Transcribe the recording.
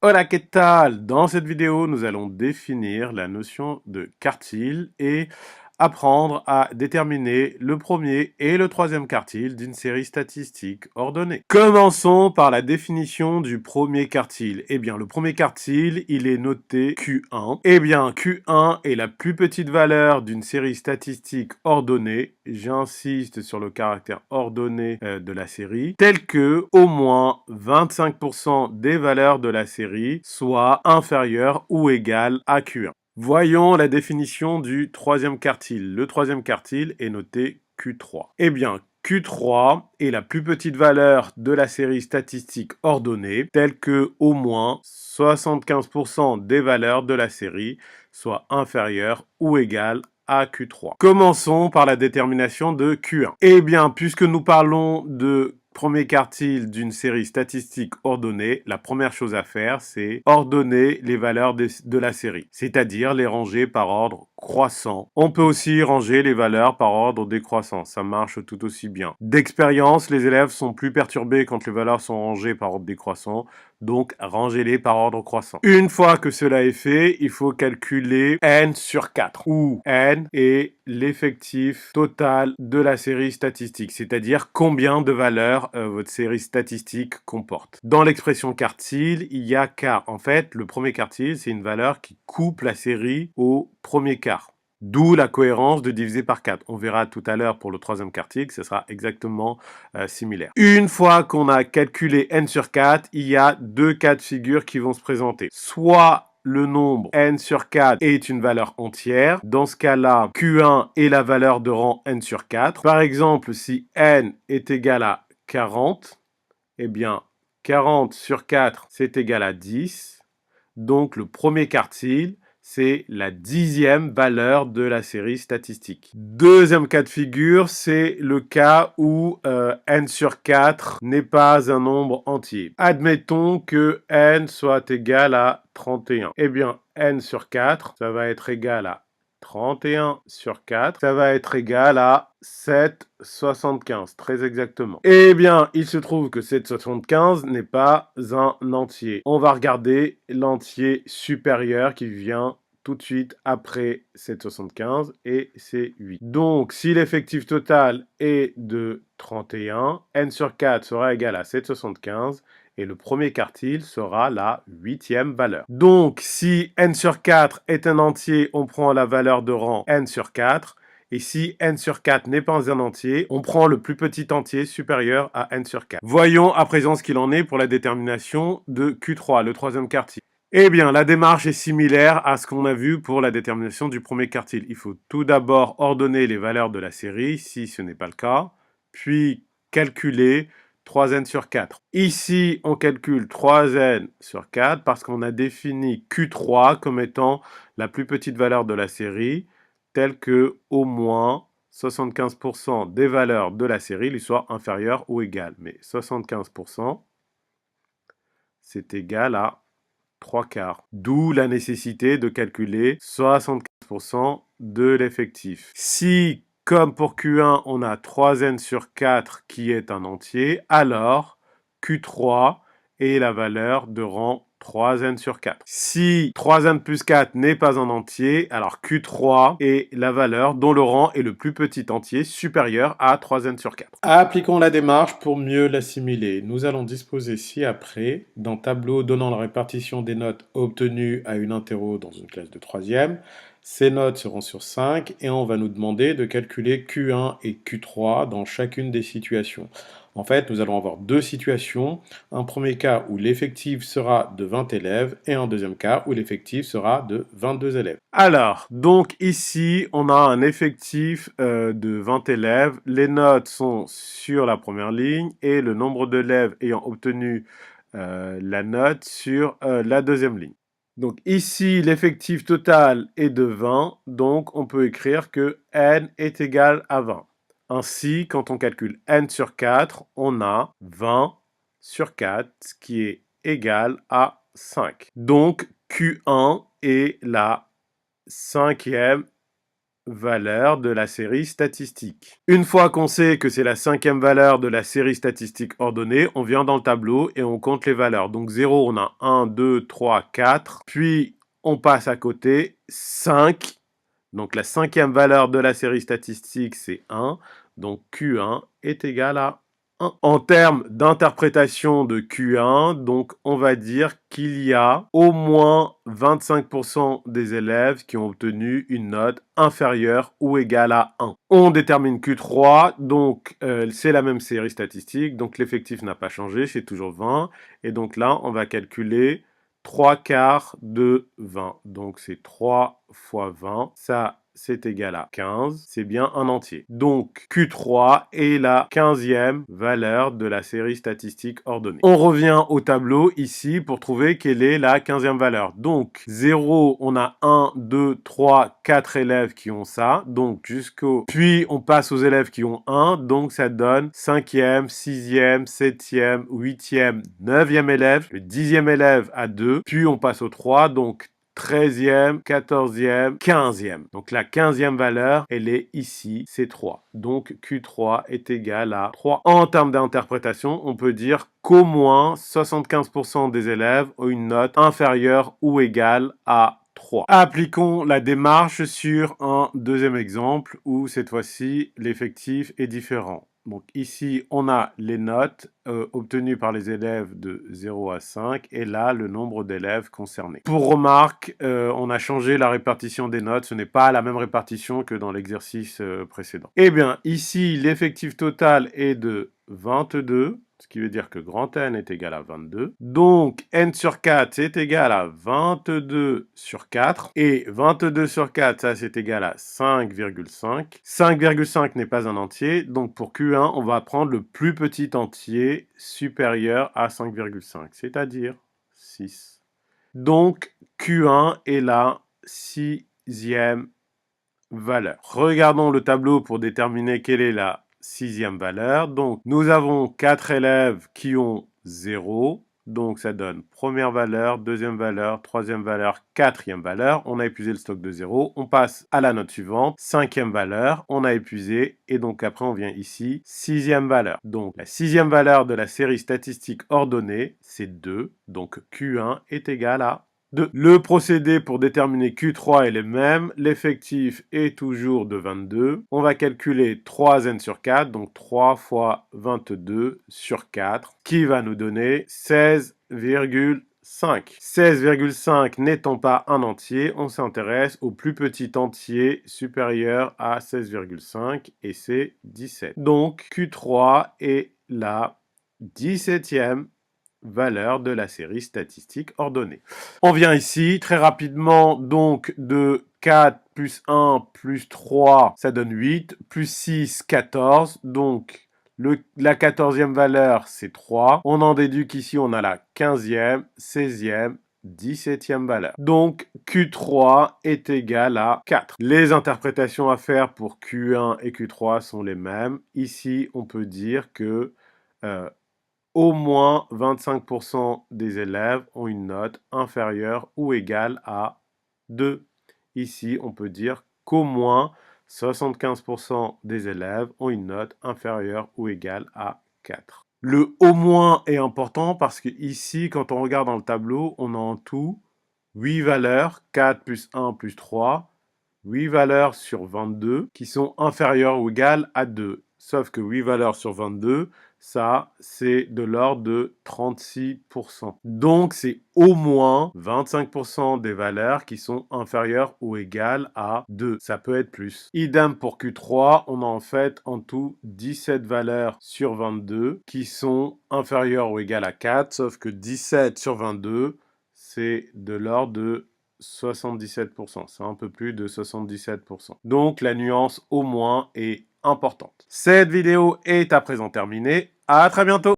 Hola, ¿qué tal? Dans cette vidéo, nous allons définir la notion de quartile et apprendre à déterminer le premier et le troisième quartile d'une série statistique ordonnée. Commençons par la définition du premier quartile. Eh bien, le premier quartile, il est noté Q1. Eh bien, Q1 est la plus petite valeur d'une série statistique ordonnée. J'insiste sur le caractère ordonné de la série, tel que au moins 25% des valeurs de la série soient inférieures ou égales à Q1. Voyons la définition du troisième quartile. Le troisième quartile est noté Q3. Eh bien, Q3 est la plus petite valeur de la série statistique ordonnée, telle que au moins 75% des valeurs de la série soient inférieures ou égales à Q3. Commençons par la détermination de Q1. Eh bien, puisque nous parlons de premier quartile d'une série statistique ordonnée, la première chose à faire, c'est ordonner les valeurs de la série, c'est-à-dire les ranger par ordre croissant. On peut aussi ranger les valeurs par ordre décroissant, ça marche tout aussi bien. D'expérience, les élèves sont plus perturbés quand les valeurs sont rangées par ordre décroissant, donc rangez-les par ordre croissant. Une fois que cela est fait, il faut calculer n sur 4, où n est l'effectif total de la série statistique, c'est-à-dire combien de valeurs votre série statistique comporte. Dans l'expression quartile, il y a quart. En fait, le premier quartile, c'est une valeur qui coupe la série au premier quart. D'où la cohérence de diviser par 4. On verra tout à l'heure pour le troisième quartile que ce sera exactement similaire. Une fois qu'on a calculé n sur 4, il y a deux cas de figure qui vont se présenter. Soit le nombre n sur 4 est une valeur entière. Dans ce cas-là, Q1 est la valeur de rang n sur 4. Par exemple, si n est égal à 40, eh bien 40 sur 4, c'est égal à 10. Donc le premier quartile, c'est la 10e valeur de la série statistique. Deuxième cas de figure, c'est le cas où n sur 4 n'est pas un nombre entier. Admettons que n soit égal à 31. Eh bien, n sur 4, ça va être égal à 31 sur 4, ça va être égal à 7,75, très exactement. Eh bien, il se trouve que 7,75 n'est pas un entier. On va regarder l'entier supérieur qui vient tout de suite après 7,75 et c'est 8. Donc, si l'effectif total est de 31, n sur 4 sera égal à 7,75 et le premier quartile sera la 8e valeur. Donc, si n sur 4 est un entier, on prend la valeur de rang n sur 4. Et si n sur 4 n'est pas un entier, on prend le plus petit entier supérieur à n sur 4. Voyons à présent ce qu'il en est pour la détermination de Q3, le troisième quartile. Eh bien, la démarche est similaire à ce qu'on a vu pour la détermination du premier quartile. Il faut tout d'abord ordonner les valeurs de la série, si ce n'est pas le cas, puis calculer 3n sur 4. Ici, on calcule 3n sur 4 parce qu'on a défini Q3 comme étant la plus petite valeur de la série, telle que au moins 75% des valeurs de la série lui soient inférieures ou égales. Mais 75%, c'est égal à 3 quarts. D'où la nécessité de calculer 75% de l'effectif. Si, comme pour Q1, on a 3n sur 4 qui est un entier, alors Q3 est la valeur de rang 3n sur 4. Si 3n plus 4 n'est pas un entier, alors Q3 est la valeur dont le rang est le plus petit entier supérieur à 3n sur 4. Appliquons la démarche pour mieux l'assimiler. Nous allons disposer ci-après d'un tableau donnant la répartition des notes obtenues à une interro dans une classe de 3e. Ces notes seront sur 5 et on va nous demander de calculer Q1 et Q3 dans chacune des situations. En fait, nous allons avoir deux situations. Un premier cas où l'effectif sera de 20 élèves et un deuxième cas où l'effectif sera de 22 élèves. Alors, donc ici, on a un effectif de 20 élèves. Les notes sont sur la première ligne et le nombre d'élèves ayant obtenu la note sur la deuxième ligne. Donc ici, l'effectif total est de 20, donc on peut écrire que n est égal à 20. Ainsi, quand on calcule n sur 4, on a 20 sur 4, qui est égal à 5. Donc Q1 est la 5e valeur de la série statistique. Une fois qu'on sait que c'est la cinquième valeur de la série statistique ordonnée, on vient dans le tableau et on compte les valeurs. Donc 0, on a 1, 2, 3, 4. Puis on passe à côté 5. Donc la cinquième valeur de la série statistique, c'est 1. Donc Q1 est égal à 1. En termes d'interprétation de Q1, donc on va dire qu'il y a au moins 25% des élèves qui ont obtenu une note inférieure ou égale à 1. On détermine Q3, donc c'est la même série statistique, donc l'effectif n'a pas changé, c'est toujours 20. Et donc là, on va calculer 3 quarts de 20. Donc c'est 3 fois 20. Ça, c'est égal à 15. C'est bien un entier. Donc Q3 est la 15e valeur de la série statistique ordonnée. On revient au tableau ici pour trouver quelle est la 15e valeur. Donc 0, on a 1, 2, 3, 4 élèves qui ont ça. Donc jusqu'au... Puis on passe aux élèves qui ont 1. Donc ça donne 5e, 6e, 7e, 8e, 9e élève. Le 10e élève a 2. Puis on passe au 3. Donc 13e, 14e, 15e. Donc la 15e valeur, elle est ici, c'est 3. Donc Q3 est égal à 3. En termes d'interprétation, on peut dire qu'au moins 75% des élèves ont une note inférieure ou égale à 3. Appliquons la démarche sur un deuxième exemple où cette fois-ci l'effectif est différent. Donc ici, on a les notes obtenues par les élèves de 0 à 5 et là, le nombre d'élèves concernés. Pour remarque, on a changé la répartition des notes. Ce n'est pas la même répartition que dans l'exercice précédent. Eh bien, ici, l'effectif total est de 22. Ce qui veut dire que grand N est égal à 22. Donc, N sur 4, c'est égal à 22 sur 4. Et 22 sur 4, ça, c'est égal à 5,5. 5,5 n'est pas un entier. Donc, pour Q1, on va prendre le plus petit entier supérieur à 5,5, c'est-à-dire 6. Donc, Q1 est la 6e valeur. Regardons le tableau pour déterminer quelle est la 6e valeur. Donc, nous avons 4 élèves qui ont 0. Donc, ça donne première valeur, deuxième valeur, troisième valeur, quatrième valeur. On a épuisé le stock de 0. On passe à la note suivante. Cinquième valeur, on a épuisé. Et donc, après, on vient ici, sixième valeur. Donc, la sixième valeur de la série statistique ordonnée, c'est 2. Donc, Q1 est égal à 2. Le procédé pour déterminer Q3 est le même. L'effectif est toujours de 22. On va calculer 3n sur 4, donc 3 fois 22 sur 4, qui va nous donner 16,5. 16,5 n'étant pas un entier, on s'intéresse au plus petit entier supérieur à 16,5 et c'est 17. Donc Q3 est la 17e valeur de la série statistique ordonnée. On vient ici très rapidement donc de 4 plus 1 plus 3, ça donne 8, plus 6, 14, donc la 14e valeur c'est 3. On en déduit qu'ici on a la 15e, 16e, 17e valeur. Donc Q3 est égal à 4. Les interprétations à faire pour Q1 et Q3 sont les mêmes. Ici on peut dire que au moins 25% des élèves ont une note inférieure ou égale à 2. Ici, on peut dire qu'au moins 75% des élèves ont une note inférieure ou égale à 4. Le au moins est important parce que ici, quand on regarde dans le tableau, on a en tout 8 valeurs, 4 plus 1 plus 3, 8 valeurs sur 22 qui sont inférieures ou égales à 2. Sauf que 8 valeurs sur 22, ça, c'est de l'ordre de 36%. Donc, c'est au moins 25% des valeurs qui sont inférieures ou égales à 2. Ça peut être plus. Idem pour Q3, on a en fait en tout 17 valeurs sur 22 qui sont inférieures ou égales à 4, sauf que 17 sur 22, c'est de l'ordre de 77%. C'est un peu plus de 77%. Donc, la nuance au moins est importante. Cette vidéo est à présent terminée. À très bientôt.